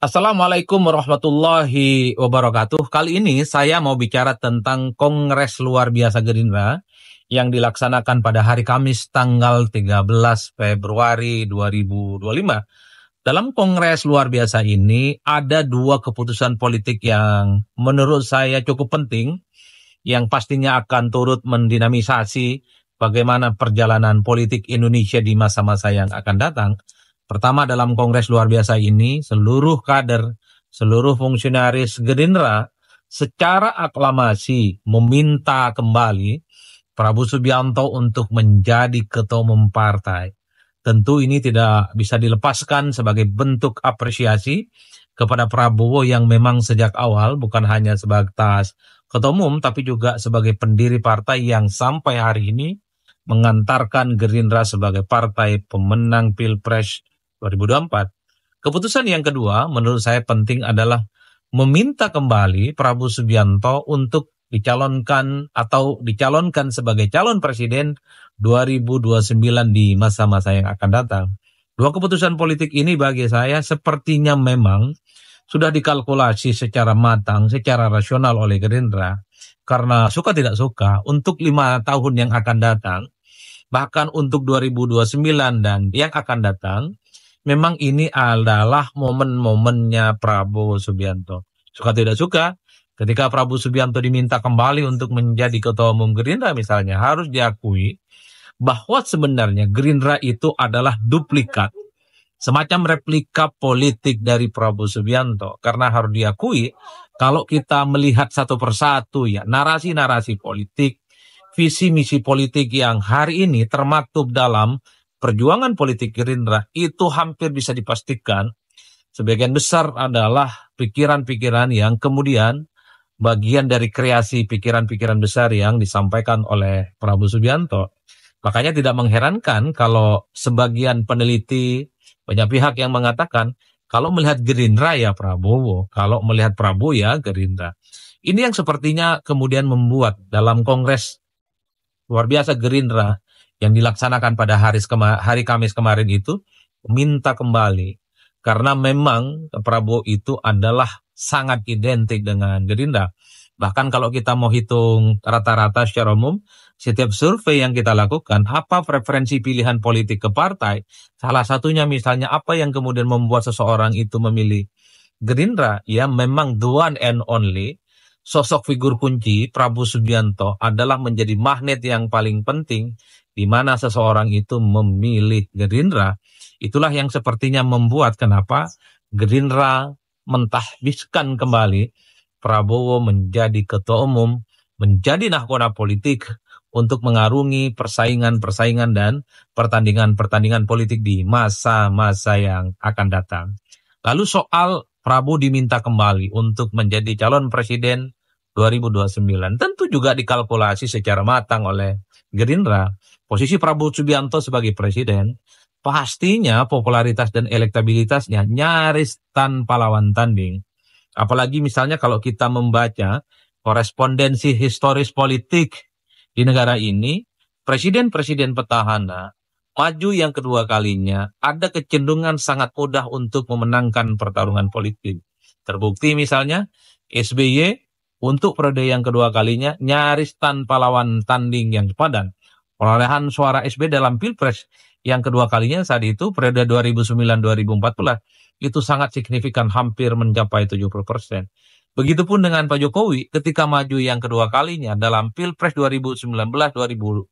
Assalamualaikum warahmatullahi wabarakatuh. Kali ini saya mau bicara tentang Kongres Luar Biasa Gerindra yang dilaksanakan pada hari Kamis tanggal 13 Februari 2025. Dalam Kongres Luar Biasa ini ada dua keputusan politik yang menurut saya cukup penting yang pastinya akan turut mendinamisasi bagaimana perjalanan politik Indonesia di masa-masa yang akan datang. Pertama, dalam Kongres Luar Biasa ini, seluruh kader, seluruh fungsionaris Gerindra secara aklamasi meminta kembali Prabowo Subianto untuk menjadi ketua umum partai. Tentu ini tidak bisa dilepaskan sebagai bentuk apresiasi kepada Prabowo yang memang sejak awal bukan hanya sebatas ketua umum, tapi juga sebagai pendiri partai yang sampai hari ini mengantarkan Gerindra sebagai partai pemenang Pilpres 2024. Keputusan yang kedua menurut saya penting adalah meminta kembali Prabowo Subianto untuk dicalonkan sebagai calon presiden 2029 di masa-masa yang akan datang. Dua keputusan politik ini bagi saya sepertinya memang sudah dikalkulasi secara matang, secara rasional oleh Gerindra. Karena suka tidak suka, untuk 5 tahun yang akan datang, bahkan untuk 2029 dan yang akan datang, memang ini adalah momen-momennya Prabowo Subianto. Suka tidak suka, ketika Prabowo Subianto diminta kembali untuk menjadi ketua umum Gerindra misalnya, harus diakui bahwa sebenarnya Gerindra itu adalah duplikat, semacam replika politik dari Prabowo Subianto. Karena harus diakui, kalau kita melihat satu persatu ya narasi-narasi politik, visi misi politik yang hari ini termaktub dalam perjuangan politik Gerindra itu hampir bisa dipastikan sebagian besar adalah pikiran-pikiran yang kemudian bagian dari kreasi pikiran-pikiran besar yang disampaikan oleh Prabowo Subianto. Makanya tidak mengherankan kalau sebagian peneliti, banyak pihak yang mengatakan kalau melihat Gerindra ya Prabowo, kalau melihat Prabowo ya Gerindra. Ini yang sepertinya kemudian membuat dalam Kongres Luar Biasa Gerindra yang dilaksanakan pada hari Kamis kemarin itu minta kembali. Karena memang Prabowo itu adalah sangat identik dengan Gerindra. Bahkan kalau kita mau hitung rata-rata secara umum, setiap survei yang kita lakukan, apa preferensi pilihan politik ke partai, salah satunya misalnya apa yang kemudian membuat seseorang itu memilih Gerindra, ya memang the one and only, sosok figur kunci Prabowo Subianto adalah menjadi magnet yang paling penting di mana seseorang itu memilih Gerindra. Itulah yang sepertinya membuat kenapa Gerindra mentahbiskan kembali Prabowo menjadi ketua umum, menjadi nahkoda politik untuk mengarungi persaingan-persaingan dan pertandingan-pertandingan politik di masa-masa yang akan datang. Lalu soal Prabowo diminta kembali untuk menjadi calon presiden 2029, tentu juga dikalkulasi secara matang oleh Gerindra. Posisi Prabowo Subianto sebagai presiden, pastinya popularitas dan elektabilitasnya nyaris tanpa lawan tanding. Apalagi misalnya kalau kita membaca korespondensi historis politik di negara ini, presiden-presiden petahana maju yang kedua kalinya ada kecenderungan sangat mudah untuk memenangkan pertarungan politik. Terbukti misalnya SBY untuk periode yang kedua kalinya nyaris tanpa lawan tanding yang padan. Perolehan suara SBY dalam Pilpres yang kedua kalinya saat itu periode 2009-2014 itu sangat signifikan, hampir mencapai 70%. Begitupun dengan Pak Jokowi ketika maju yang kedua kalinya dalam Pilpres 2014-2019,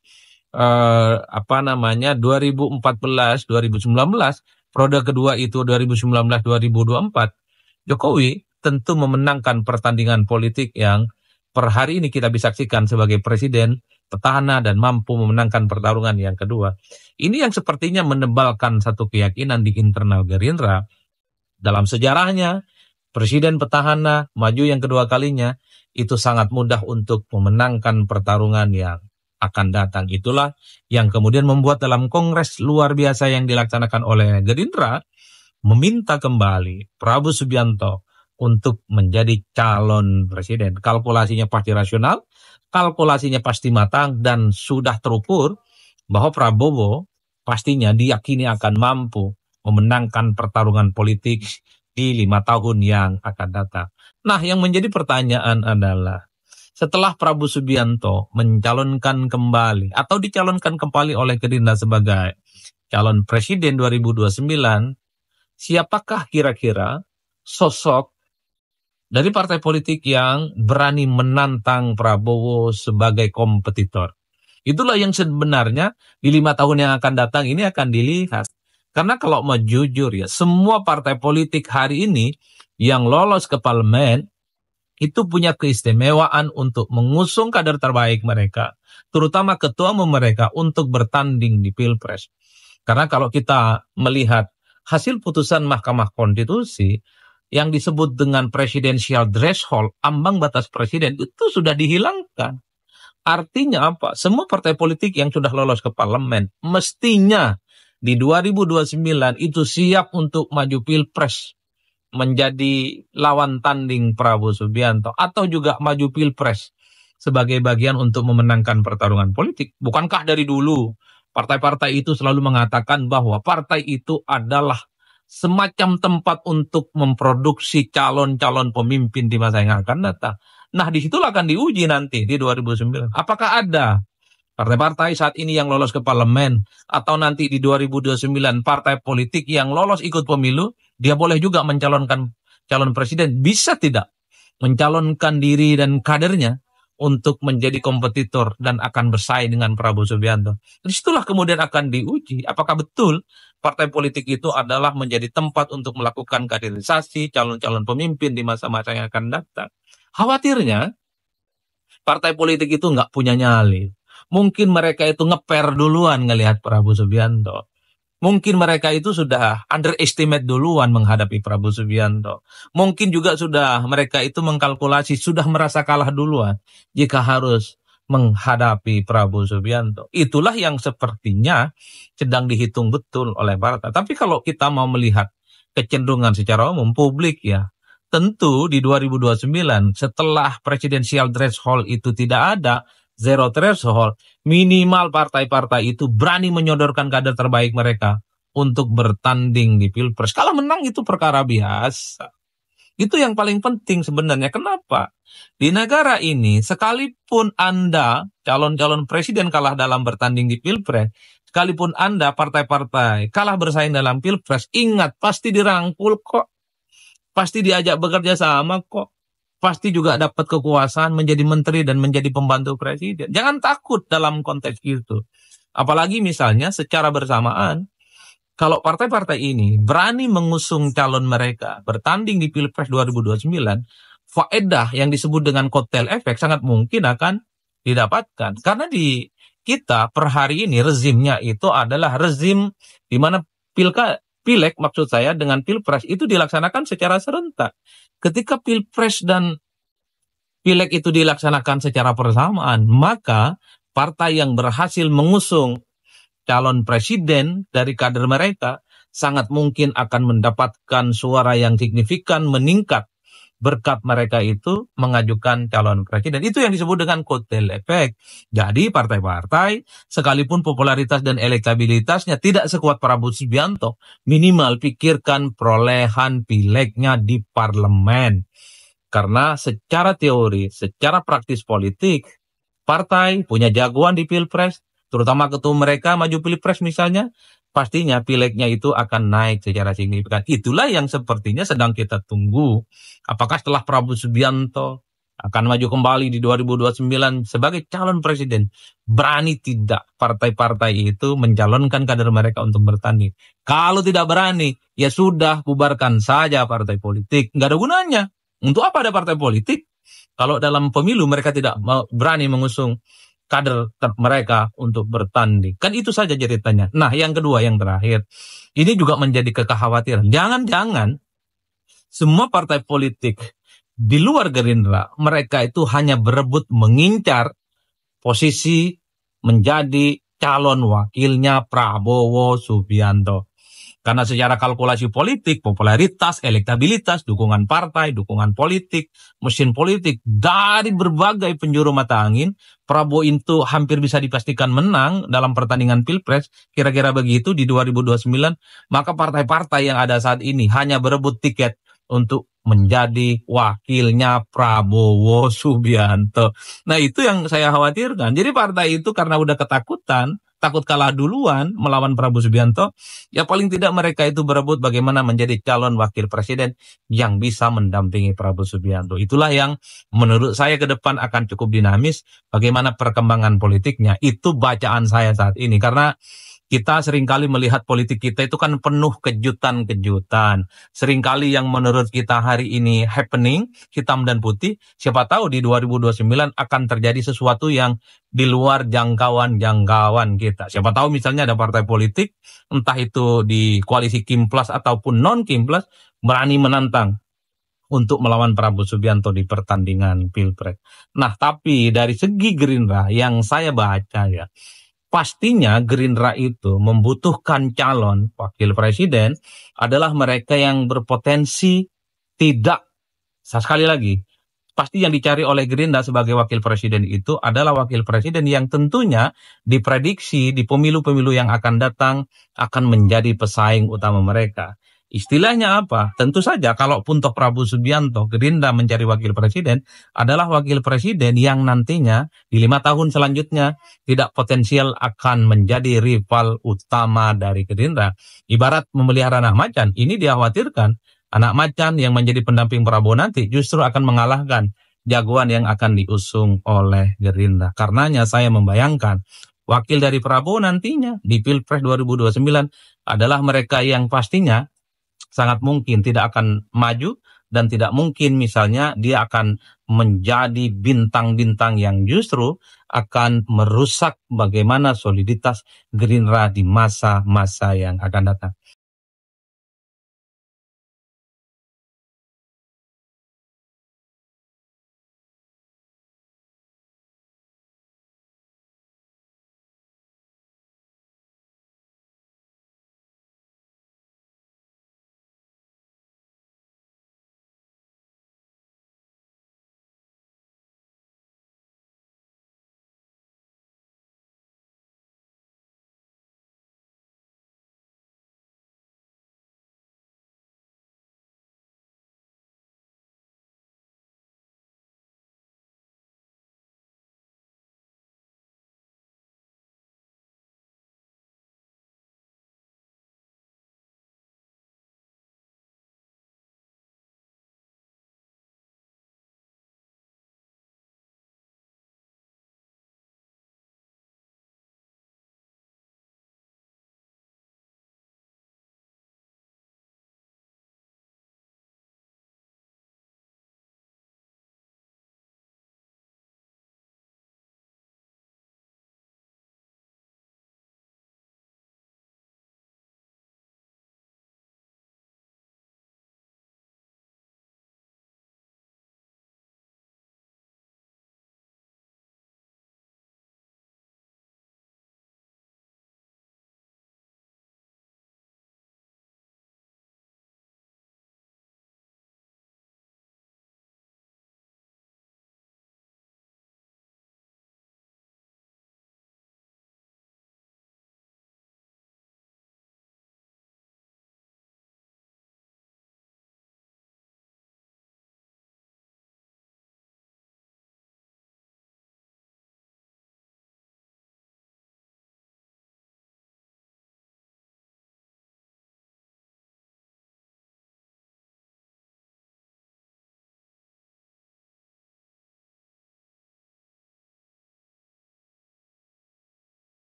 periode kedua itu 2019-2024, Jokowi tentu memenangkan pertandingan politik yang per hari ini kita bisa saksikan sebagai presiden petahana dan mampu memenangkan pertarungan yang kedua. Ini yang sepertinya menebalkan satu keyakinan di internal Gerindra. Dalam sejarahnya, presiden petahana maju yang kedua kalinya itu sangat mudah untuk memenangkan pertarungan yang akan datang. Itulah yang kemudian membuat dalam Kongres Luar Biasa yang dilaksanakan oleh Gerindra meminta kembali Prabowo Subianto untuk menjadi calon presiden. Kalkulasinya pasti rasional, kalkulasinya pasti matang, dan sudah terukur bahwa Prabowo pastinya diyakini akan mampu memenangkan pertarungan politik di 5 tahun yang akan datang. Nah, yang menjadi pertanyaan adalah, setelah Prabowo Subianto mencalonkan kembali atau dicalonkan kembali oleh Gerindra sebagai calon presiden 2029, siapakah kira-kira sosok dari partai politik yang berani menantang Prabowo sebagai kompetitor? Itulah yang sebenarnya di 5 tahun yang akan datang ini akan dilihat. Karena kalau mau jujur ya, semua partai politik hari ini yang lolos ke parlemen itu punya keistimewaan untuk mengusung kader terbaik mereka, terutama ketua umum mereka untuk bertanding di Pilpres. Karena kalau kita melihat hasil putusan Mahkamah Konstitusi yang disebut dengan presidensial threshold, ambang batas presiden itu sudah dihilangkan. Artinya apa? Semua partai politik yang sudah lolos ke parlemen mestinya di 2029 itu siap untuk maju Pilpres menjadi lawan tanding Prabowo Subianto atau juga maju Pilpres sebagai bagian untuk memenangkan pertarungan politik. Bukankah dari dulu partai-partai itu selalu mengatakan bahwa partai itu adalah semacam tempat untuk memproduksi calon-calon pemimpin di masa yang akan datang. Nah, disitulah akan diuji nanti di 2009. Apakah ada partai-partai saat ini yang lolos ke parlemen atau nanti di 2029 partai politik yang lolos ikut pemilu, dia boleh juga mencalonkan calon presiden. Bisa tidak mencalonkan diri dan kadernya untuk menjadi kompetitor dan akan bersaing dengan Prabowo Subianto. Disitulah kemudian akan diuji apakah betul partai politik itu adalah menjadi tempat untuk melakukan kaderisasi calon-calon pemimpin di masa-masa yang akan datang. Khawatirnya partai politik itu nggak punya nyali. Mungkin mereka itu ngeper duluan ngelihat Prabowo Subianto. Mungkin mereka itu sudah underestimate duluan menghadapi Prabowo Subianto. Mungkin juga sudah mereka itu mengkalkulasi, sudah merasa kalah duluan jika harus menghadapi Prabowo Subianto. Itulah yang sepertinya sedang dihitung betul oleh partai. Tapi kalau kita mau melihat kecenderungan secara umum publik ya, tentu di 2029 setelah presidensial threshold itu tidak ada, zero threshold, minimal partai-partai itu berani menyodorkan kader terbaik mereka untuk bertanding di Pilpres. Kalau menang itu perkara biasa. Itu yang paling penting sebenarnya. Kenapa? Di negara ini sekalipun Anda calon-calon presiden kalah dalam bertanding di Pilpres, sekalipun Anda partai-partai kalah bersaing dalam Pilpres, ingat pasti dirangkul kok. Pasti diajak bekerja sama kok. Pasti juga dapat kekuasaan menjadi menteri dan menjadi pembantu presiden. Jangan takut dalam konteks itu. Apalagi misalnya secara bersamaan, kalau partai-partai ini berani mengusung calon mereka bertanding di Pilpres 2029, faedah yang disebut dengan kotel efek sangat mungkin akan didapatkan. Karena di kita per hari ini rezimnya itu adalah rezim di mana Pileg maksud saya dengan Pilpres itu dilaksanakan secara serentak. Ketika Pilpres dan Pileg itu dilaksanakan secara bersamaan, maka partai yang berhasil mengusung calon presiden dari kader mereka sangat mungkin akan mendapatkan suara yang signifikan meningkat berkat mereka itu mengajukan calon presiden. Itu yang disebut dengan kotel efek. Jadi partai-partai sekalipun popularitas dan elektabilitasnya tidak sekuat Prabowo Subianto, minimal pikirkan perolehan pilegnya di parlemen. Karena secara teori, secara praktis politik, partai punya jagoan di Pilpres, terutama ketua mereka maju Pilpres misalnya, pastinya pilegnya itu akan naik secara signifikan. Itulah yang sepertinya sedang kita tunggu. Apakah setelah Prabowo Subianto akan maju kembali di 2029 sebagai calon presiden, berani tidak partai-partai itu mencalonkan kader mereka untuk bertanding? Kalau tidak berani, ya sudah, bubarkan saja partai politik. Nggak ada gunanya. Untuk apa ada partai politik? Kalau dalam pemilu mereka tidak berani mengusung kader mereka untuk bertanding. Kan itu saja ceritanya. Nah, yang kedua, yang terakhir. Ini juga menjadi kekhawatiran. Jangan-jangan semua partai politik di luar Gerindra, mereka itu hanya berebut mengincar posisi menjadi calon wakilnya Prabowo Subianto. Karena secara kalkulasi politik, popularitas, elektabilitas, dukungan partai, dukungan politik, mesin politik, dari berbagai penjuru mata angin, Prabowo itu hampir bisa dipastikan menang dalam pertandingan Pilpres, kira-kira begitu di 2029, maka partai-partai yang ada saat ini hanya berebut tiket untuk menjadi wakilnya Prabowo Subianto. Nah itu yang saya khawatirkan. Jadi partai itu karena udah ketakutan, takut kalah duluan melawan Prabowo Subianto, ya paling tidak mereka itu berebut bagaimana menjadi calon wakil presiden yang bisa mendampingi Prabowo Subianto. Itulah yang menurut saya ke depan akan cukup dinamis, bagaimana perkembangan politiknya. Itu bacaan saya saat ini, karena kita seringkali melihat politik kita itu kan penuh kejutan-kejutan. Seringkali yang menurut kita hari ini happening, hitam dan putih, siapa tahu di 2029 akan terjadi sesuatu yang di luar jangkauan-jangkauan kita. Siapa tahu misalnya ada partai politik, entah itu di koalisi Kim Plus ataupun non-Kim Plus, berani menantang untuk melawan Prabowo Subianto di pertandingan Pilpres. Nah, tapi dari segi Gerindra yang saya baca ya, pastinya Gerindra itu membutuhkan calon wakil presiden adalah mereka yang berpotensi tidak, sekali lagi, pasti yang dicari oleh Gerindra sebagai wakil presiden itu adalah wakil presiden yang tentunya diprediksi di pemilu-pemilu yang akan datang akan menjadi pesaing utama mereka. Istilahnya apa? Tentu saja kalaupun toh Prabowo Subianto Gerindra mencari wakil presiden adalah wakil presiden yang nantinya di 5 tahun selanjutnya tidak potensial akan menjadi rival utama dari Gerindra. Ibarat memelihara anak macan, ini dikhawatirkan anak macan yang menjadi pendamping Prabowo nanti justru akan mengalahkan jagoan yang akan diusung oleh Gerindra. Karenanya saya membayangkan wakil dari Prabowo nantinya di Pilpres 2029 adalah mereka yang pastinya sangat mungkin tidak akan maju dan tidak mungkin misalnya dia akan menjadi bintang-bintang yang justru akan merusak bagaimana soliditas Gerindra di masa-masa yang akan datang.